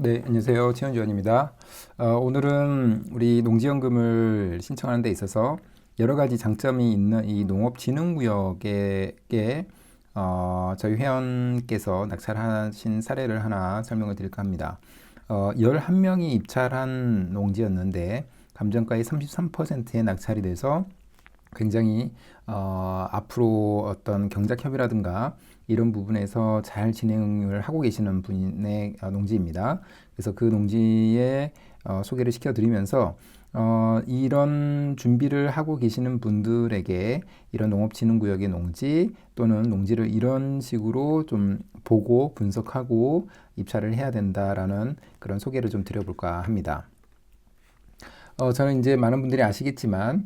네, 안녕하세요. 최현주원입니다. 오늘은 우리 농지연금을 신청하는 데 있어서 여러 가지 장점이 있는 이 농업진흥구역에 저희 회원께서 낙찰하신 사례를 하나 설명을 드릴까 합니다. 11명이 입찰한 농지였는데 감정가의 33%의 낙찰이 돼서 굉장히 앞으로 어떤 경작 협의라든가 이런 부분에서 잘 진행을 하고 계시는 분의 농지입니다. 그래서 그 농지에 소개를 시켜드리면서 이런 준비를 하고 계시는 분들에게 이런 농업진흥구역의 농지 또는 농지를 이런 식으로 좀 보고 분석하고 입찰을 해야 된다라는 그런 소개를 좀 드려볼까 합니다. 저는 이제 많은 분들이 아시겠지만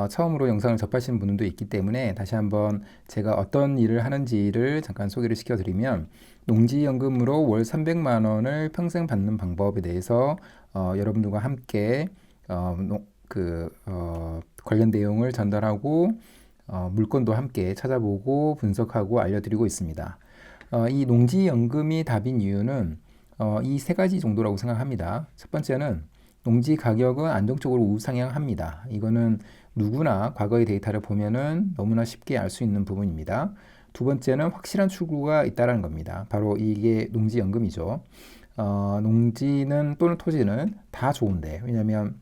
처음으로 영상을 접하시는 분들도 있기 때문에 다시 한번 제가 어떤 일을 하는지를 잠깐 소개를 시켜드리면 농지연금으로 월 300만 원을 평생 받는 방법에 대해서 여러분들과 함께 관련 내용을 전달하고 물건도 함께 찾아보고 분석하고 알려드리고 있습니다. 이 농지연금이 답인 이유는 이 세 가지 정도라고 생각합니다. 첫 번째는 농지 가격은 안정적으로 우상향합니다. 이거는 누구나 과거의 데이터를 보면은 너무나 쉽게 알 수 있는 부분입니다. 두 번째는 확실한 출구가 있다는 겁니다. 바로 이게 농지연금이죠. 농지는 또는 토지는 다 좋은데, 왜냐하면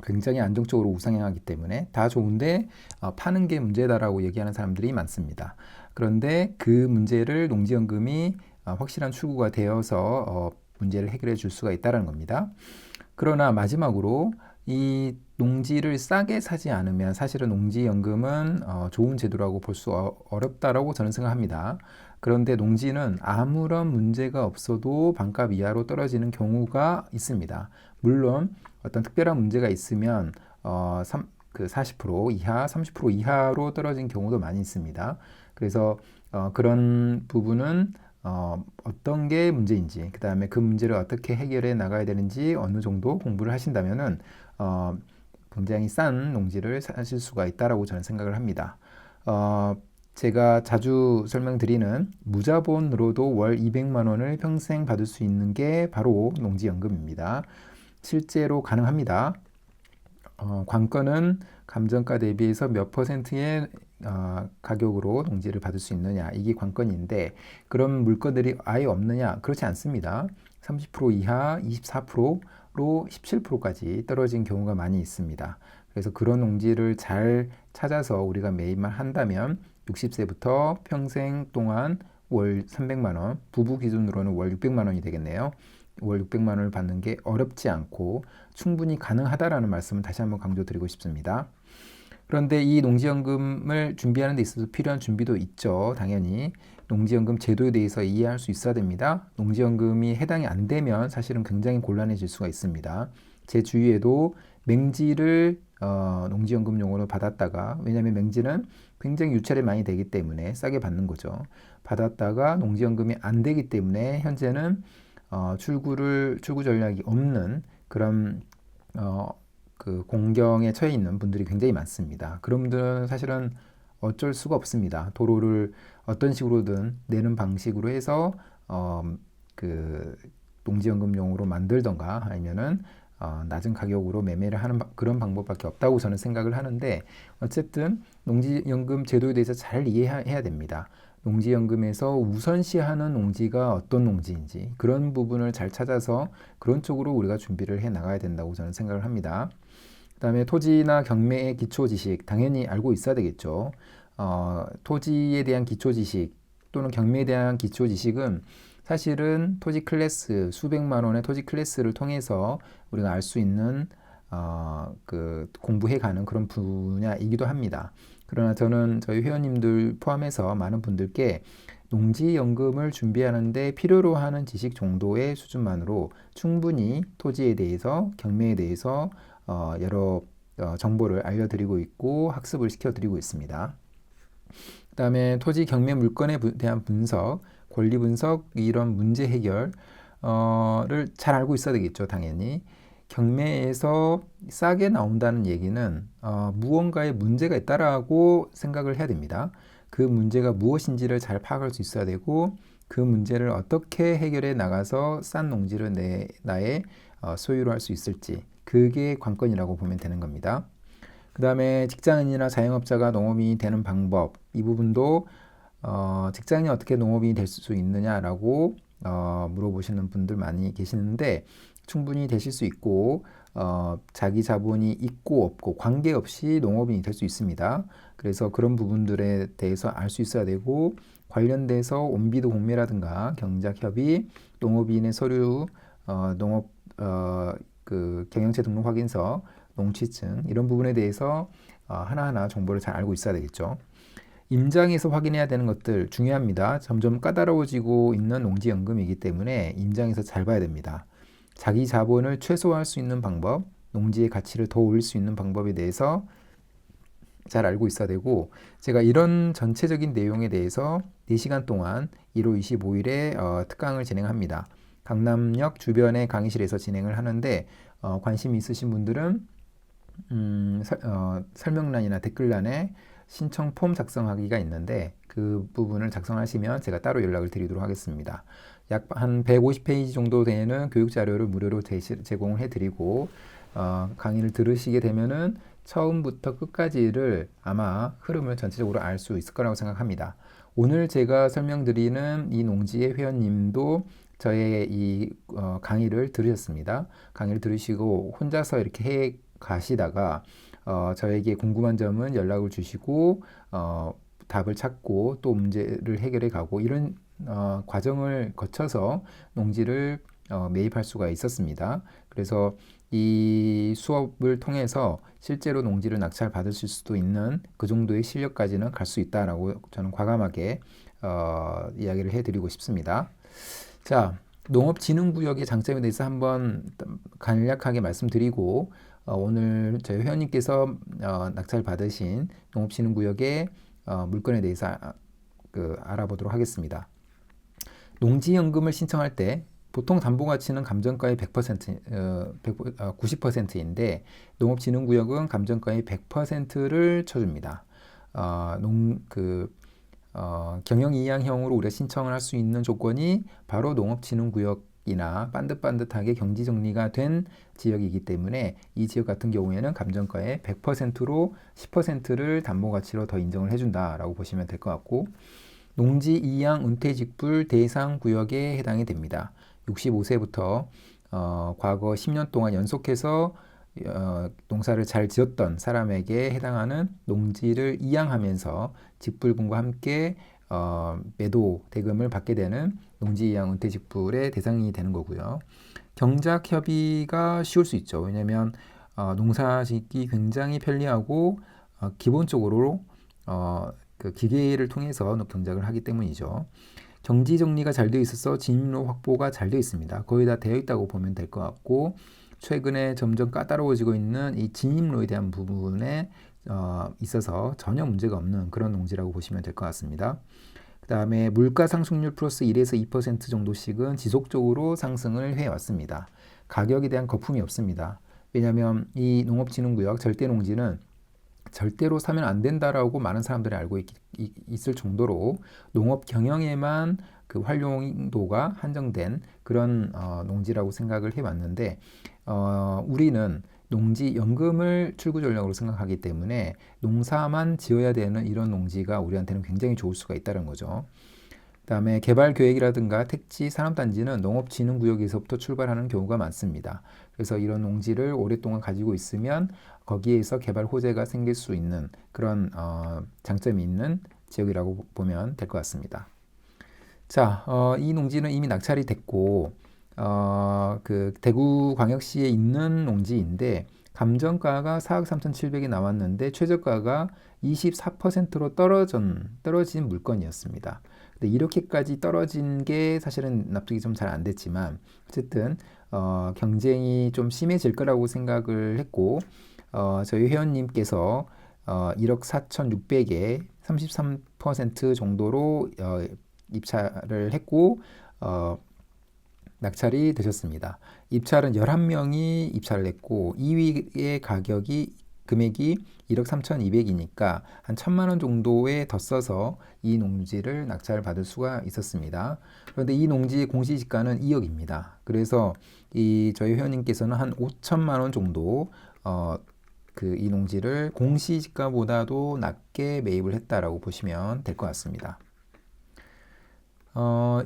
굉장히 안정적으로 우상향하기 때문에 다 좋은데 파는 게 문제다라고 얘기하는 사람들이 많습니다. 그런데 그 문제를 농지연금이 확실한 출구가 되어서 문제를 해결해 줄 수가 있다는 겁니다. 그러나 마지막으로 이 농지를 싸게 사지 않으면 사실은 농지연금은 좋은 제도라고 볼 수 어렵다라고 저는 생각합니다. 그런데 농지는 아무런 문제가 없어도 반값 이하로 떨어지는 경우가 있습니다. 물론 어떤 특별한 문제가 있으면 40% 이하, 30% 이하로 떨어진 경우도 많이 있습니다. 그래서 그런 부분은 어떤 게 문제인지, 그 다음에 그 문제를 어떻게 해결해 나가야 되는지 어느 정도 공부를 하신다면은 굉장히 싼 농지를 사실 수가 있다라고 저는 생각을 합니다. 제가 자주 설명드리는 무자본으로도 월 200만 원을 평생 받을 수 있는 게 바로 농지연금입니다. 실제로 가능합니다. 관건은 감정가 대비해서 몇 퍼센트의 가격으로 농지를 받을 수 있느냐, 이게 관건인데 그런 물건들이 아예 없느냐, 그렇지 않습니다. 30% 이하, 24%로 17%까지 떨어진 경우가 많이 있습니다. 그래서 그런 농지를 잘 찾아서 우리가 매입만 한다면 60세부터 평생 동안 월 300만 원, 부부 기준으로는 월 600만 원이 되겠네요. 월 600만 원을 받는 게 어렵지 않고 충분히 가능하다라는 말씀을 다시 한번 강조드리고 싶습니다. 그런데 이 농지연금을 준비하는 데 있어서 필요한 준비도 있죠. 당연히 농지연금 제도에 대해서 이해할 수 있어야 됩니다. 농지연금이 해당이 안 되면 사실은 굉장히 곤란해질 수가 있습니다. 제 주위에도 맹지를 농지연금용으로 받았다가, 왜냐하면 맹지는 굉장히 유찰이 많이 되기 때문에 싸게 받는 거죠. 받았다가 농지연금이 안 되기 때문에 현재는 출구 전략이 없는 그런 그 공경에 처해 있는 분들이 굉장히 많습니다. 그런 분들은 사실은 어쩔 수가 없습니다. 도로를 어떤 식으로든 내는 방식으로 해서 그 농지연금용으로 만들던가 아니면은 낮은 가격으로 매매를 하는 그런 방법밖에 없다고 저는 생각을 하는데, 어쨌든 농지연금 제도에 대해서 잘 이해해야 됩니다. 농지연금에서 우선시하는 농지가 어떤 농지인지 그런 부분을 잘 찾아서 그런 쪽으로 우리가 준비를 해 나가야 된다고 저는 생각을 합니다. 그 다음에 토지나 경매의 기초 지식 당연히 알고 있어야 되겠죠. 토지에 대한 기초 지식 또는 경매에 대한 기초 지식은 사실은 토지 클래스, 수백만 원의 토지 클래스를 통해서 우리가 알 수 있는 공부해가는 그런 분야이기도 합니다. 그러나 저는 저희 회원님들 포함해서 많은 분들께 농지연금을 준비하는데 필요로 하는 지식 정도의 수준만으로 충분히 토지에 대해서, 경매에 대해서 여러 정보를 알려드리고 있고 학습을 시켜드리고 있습니다. 그 다음에 토지 경매 물건에 대한 분석, 권리 분석, 이런 문제 해결을 잘 알고 있어야 되겠죠, 당연히. 경매에서 싸게 나온다는 얘기는 무언가에 문제가 있다라고 생각을 해야 됩니다. 그 문제가 무엇인지를 잘 파악할 수 있어야 되고 그 문제를 어떻게 해결해 나가서 싼 농지를 나의 소유로 할 수 있을지, 그게 관건이라고 보면 되는 겁니다. 그 다음에 직장인이나 자영업자가 농업인이 되는 방법, 이 부분도 직장인이 어떻게 농업인이 될 수 있느냐라고 물어보시는 분들 많이 계시는데, 충분히 되실 수 있고 자기 자본이 있고 없고 관계없이 농업인이 될 수 있습니다. 그래서 그런 부분들에 대해서 알 수 있어야 되고, 관련돼서 온비도 공매라든가 경작협의, 농업인의 서류, 농업 그 경영체 등록 확인서, 농취증, 이런 부분에 대해서 하나하나 정보를 잘 알고 있어야 되겠죠. 임장에서 확인해야 되는 것들 중요합니다. 점점 까다로워지고 있는 농지연금이기 때문에 임장에서 잘 봐야 됩니다. 자기 자본을 최소화할 수 있는 방법, 농지의 가치를 더 올릴 수 있는 방법에 대해서 잘 알고 있어야 되고, 제가 이런 전체적인 내용에 대해서 4시간 동안 1월 25일에 특강을 진행합니다. 강남역 주변의 강의실에서 진행을 하는데, 관심 있으신 분들은 설명란이나 댓글란에 신청 폼 작성하기가 있는데, 그 부분을 작성하시면 제가 따로 연락을 드리도록 하겠습니다. 약 한 150페이지 정도 되는 교육 자료를 무료로 제공을 해드리고, 강의를 들으시게 되면은 처음부터 끝까지를 아마 흐름을 전체적으로 알 수 있을 거라고 생각합니다. 오늘 제가 설명드리는 이 농지의 회원님도 저의 이 강의를 들으셨습니다. 강의를 들으시고 혼자서 이렇게 해 가시다가 저에게 궁금한 점은 연락을 주시고 답을 찾고 또 문제를 해결해 가고, 이런 과정을 거쳐서 농지를 매입할 수가 있었습니다. 그래서 이 수업을 통해서 실제로 농지를 낙찰받으실 수도 있는 그 정도의 실력까지는 갈 수 있다라고 저는 과감하게 이야기를 해드리고 싶습니다. 자, 농업진흥구역의 장점에 대해서 한번 간략하게 말씀드리고, 오늘 저희 회원님께서 낙찰받으신 농업진흥구역의 물건에 대해서 알아보도록 하겠습니다. 농지연금을 신청할 때 보통 담보가치는 감정가의 90%인데 농업진흥구역은 감정가의 100%를 쳐줍니다. 경영이양형으로 우리가 신청을 할 수 있는 조건이 바로 농업진흥구역이나 반듯반듯하게 경지정리가 된 지역이기 때문에 이 지역 같은 경우에는 감정가의 100%로 10%를 담보가치로 더 인정을 해준다라고 보시면 될 것 같고, 농지 이양 은퇴직불 대상 구역에 해당이 됩니다. 65세부터 과거 10년 동안 연속해서 농사를 잘 지었던 사람에게 해당하는 농지를 이양하면서 직불금과 함께 매도 대금을 받게 되는 농지 이양 은퇴직불의 대상이 되는 거고요. 경작협의가 쉬울 수 있죠. 왜냐하면 농사 짓기 굉장히 편리하고 기본적으로 그 기계를 통해서 경작을 하기 때문이죠. 경지 정리가 잘 되어 있어서 진입로 확보가 잘 되어 있습니다. 거의 다 되어 있다고 보면 될 것 같고, 최근에 점점 까다로워지고 있는 이 진입로에 대한 부분에 있어서 전혀 문제가 없는 그런 농지라고 보시면 될 것 같습니다. 그 다음에 물가 상승률 플러스 1에서 2% 정도씩은 지속적으로 상승을 해왔습니다. 가격에 대한 거품이 없습니다. 왜냐하면 이 농업진흥구역 절대농지는 절대로 사면 안 된다라고 많은 사람들이 알고 있을 정도로 농업 경영에만 그 활용도가 한정된 그런 농지라고 생각을 해왔는데, 우리는 농지 연금을 출구 전략으로 생각하기 때문에 농사만 지어야 되는 이런 농지가 우리한테는 굉장히 좋을 수가 있다는 거죠. 그 다음에 개발 계획이라든가 택지 산업단지는 농업진흥구역에서부터 출발하는 경우가 많습니다. 그래서 이런 농지를 오랫동안 가지고 있으면 거기에서 개발 호재가 생길 수 있는 그런 장점이 있는 지역이라고 보면 될 것 같습니다. 자, 이 농지는 이미 낙찰이 됐고 그 대구광역시에 있는 농지인데 감정가가 4억 3,700이 나왔는데 최저가가 24%로 떨어진 물건이었습니다. 근데 이렇게까지 떨어진 게 사실은 납득이 좀 잘 안 됐지만 어쨌든 경쟁이 좀 심해질 거라고 생각을 했고, 저희 회원님께서 1억 4,600에 33% 정도로 입찰을 했고 낙찰이 되셨습니다. 입찰은 11명이 입찰을 했고 2위의 가격이 금액이 1억 3,200이니까 한 1,000만 원 정도에 더 써서 이 농지를 낙찰을 받을 수가 있었습니다. 그런데 이 농지의 공시지가는 2억입니다. 그래서 저희 회원님께서는 한 5천만 원 정도 이 농지를 공시지가보다도 낮게 매입을 했다라고 보시면 될 것 같습니다.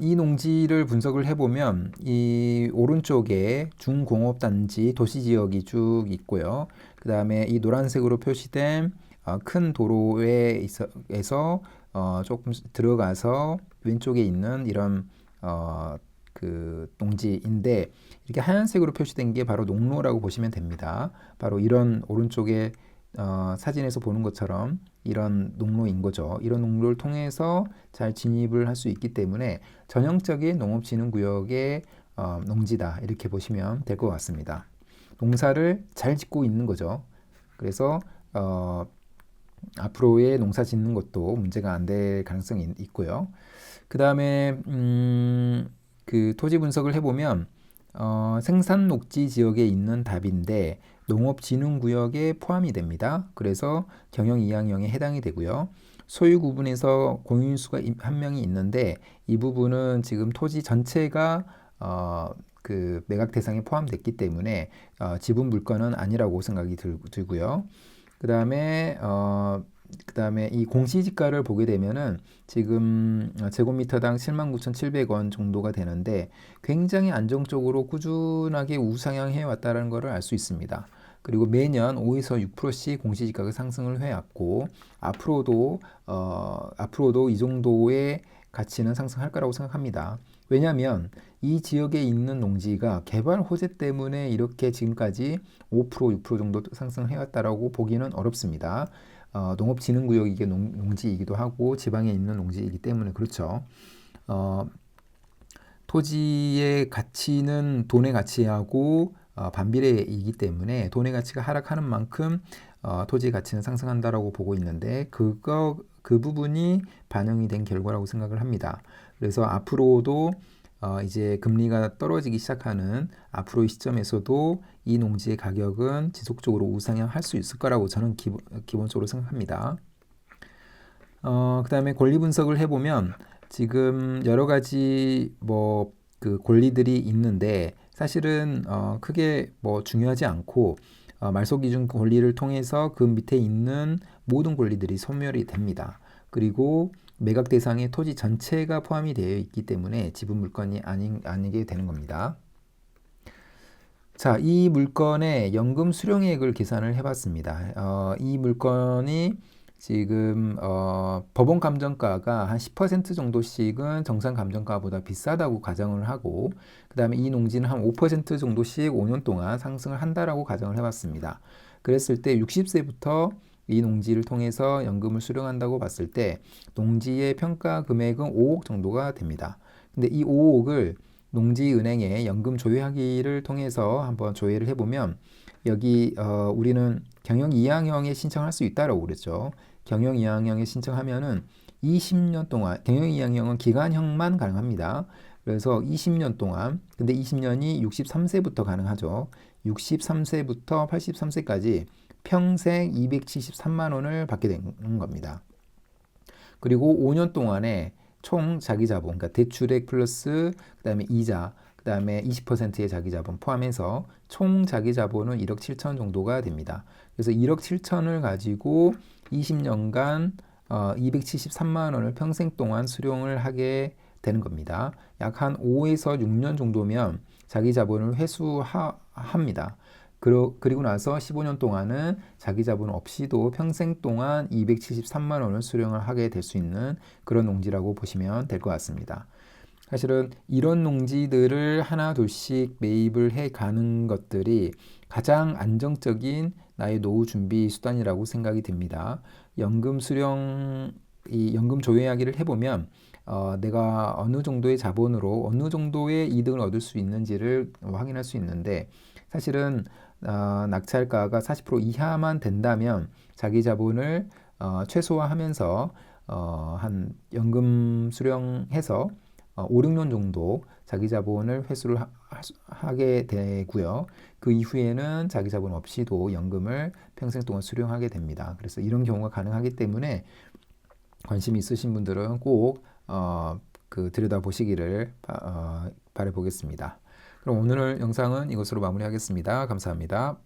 이 농지를 분석을 해보면 이 오른쪽에 중공업단지 도시지역이 쭉 있고요. 그 다음에 이 노란색으로 표시된 큰 도로에서 조금 들어가서 왼쪽에 있는 이런 그 농지인데, 이렇게 하얀색으로 표시된 게 바로 농로라고 보시면 됩니다. 바로 이런 오른쪽에 사진에서 보는 것처럼 이런 농로인 거죠. 이런 농로를 통해서 잘 진입을 할 수 있기 때문에 전형적인 농업진흥구역의 농지다, 이렇게 보시면 될 것 같습니다. 농사를 잘 짓고 있는 거죠. 그래서 앞으로의 농사 짓는 것도 문제가 안 될 가능성이 있고요. 그 다음에 그 토지 분석을 해보면 생산 녹지 지역에 있는 답인데 농업진흥구역에 포함이 됩니다. 그래서 경영 이항형에 해당이 되고요. 소유 구분에서 공유인수가 한 명이 있는데 이 부분은 지금 토지 전체가 그 매각 대상에 포함됐기 때문에 지분 물건은 아니라고 생각이 들고요. 그 다음에 이 공시지가를 보게 되면은 지금 제곱미터당 79,700원 정도가 되는데 굉장히 안정적으로 꾸준하게 우상향해 왔다는 것을 알 수 있습니다. 그리고 매년 5에서 6%씩 공시지가가 상승을 해왔고 앞으로도 이 정도의 가치는 상승할 거라고 생각합니다. 왜냐하면 이 지역에 있는 농지가 개발 호재 때문에 이렇게 지금까지 5%, 6% 정도 상승을 해왔다라고 보기는 어렵습니다. 농업진흥구역이게 농지이기도 하고 지방에 있는 농지이기 때문에 그렇죠. 토지의 가치는 돈의 가치하고 반비례이기 때문에 돈의 가치가 하락하는 만큼 토지의 가치는 상승한다라고 보고 있는데 그 부분이 반영이 된 결과라고 생각을 합니다. 그래서 앞으로도 이제 금리가 떨어지기 시작하는 앞으로의 시점에서도 이 농지의 가격은 지속적으로 우상향할 수 있을 거라고 저는 기본적으로 생각합니다. 그 다음에 권리 분석을 해보면 지금 여러 가지 그 권리들이 있는데 사실은 크게 중요하지 않고 말소기준 권리를 통해서 그 밑에 있는 모든 권리들이 소멸이 됩니다. 그리고 매각 대상에 토지 전체가 포함이 되어 있기 때문에 지분 물건이 아니게 되는 겁니다. 자, 이 물건의 연금 수령액을 계산을 해봤습니다. 이 물건이 지금 법원 감정가가 한 10% 정도씩은 정상 감정가보다 비싸다고 가정을 하고 그 다음에 이 농지는 한 5% 정도씩 5년 동안 상승을 한다라고 가정을 해봤습니다. 그랬을 때 60세부터 이 농지를 통해서 연금을 수령한다고 봤을 때 농지의 평가 금액은 5억 정도가 됩니다. 근데 이 5억을 농지은행에 연금 조회하기를 통해서 한번 조회를 해보면 여기 우리는 경영 이항형에 신청할 수 있다라고 그랬죠. 경영 이항형에 신청하면은 20년 동안 경영 이항형은 기간형만 가능합니다. 그래서 20년 동안 근데 20년이 63세부터 가능하죠. 63세부터 83세까지 평생 273만 원을 받게 되는 겁니다. 그리고 5년 동안에 총 자기자본, 그러니까 대출액 플러스 그다음에 이자, 그다음에 20%의 자기자본 포함해서 총 자기자본은 1억 7천 정도가 됩니다. 그래서 1억 7천을 가지고 20년간 273만 원을 평생 동안 수령을 하게 되는 겁니다. 약 한 5에서 6년 정도면 자기자본을 회수합니다. 그리고 나서 15년 동안은 자기자본 없이도 평생 동안 273만 원을 수령을 하게 될 수 있는 그런 농지라고 보시면 될 것 같습니다. 사실은 이런 농지들을 하나 둘씩 매입을 해 가는 것들이 가장 안정적인 나의 노후 준비 수단이라고 생각이 듭니다. 연금 조회하기를 해보면 내가 어느 정도의 자본으로 어느 정도의 이득을 얻을 수 있는지를 확인할 수 있는데 사실은 낙찰가가 40% 이하만 된다면 자기 자본을 최소화하면서 한 연금 수령해서 5, 6년 정도 자기 자본을 회수를 하게 되고요. 그 이후에는 자기 자본 없이도 연금을 평생 동안 수령하게 됩니다. 그래서 이런 경우가 가능하기 때문에 관심이 있으신 분들은 꼭 들여다보시기를 바라보겠습니다. 그럼 오늘 영상은 이것으로 마무리하겠습니다. 감사합니다.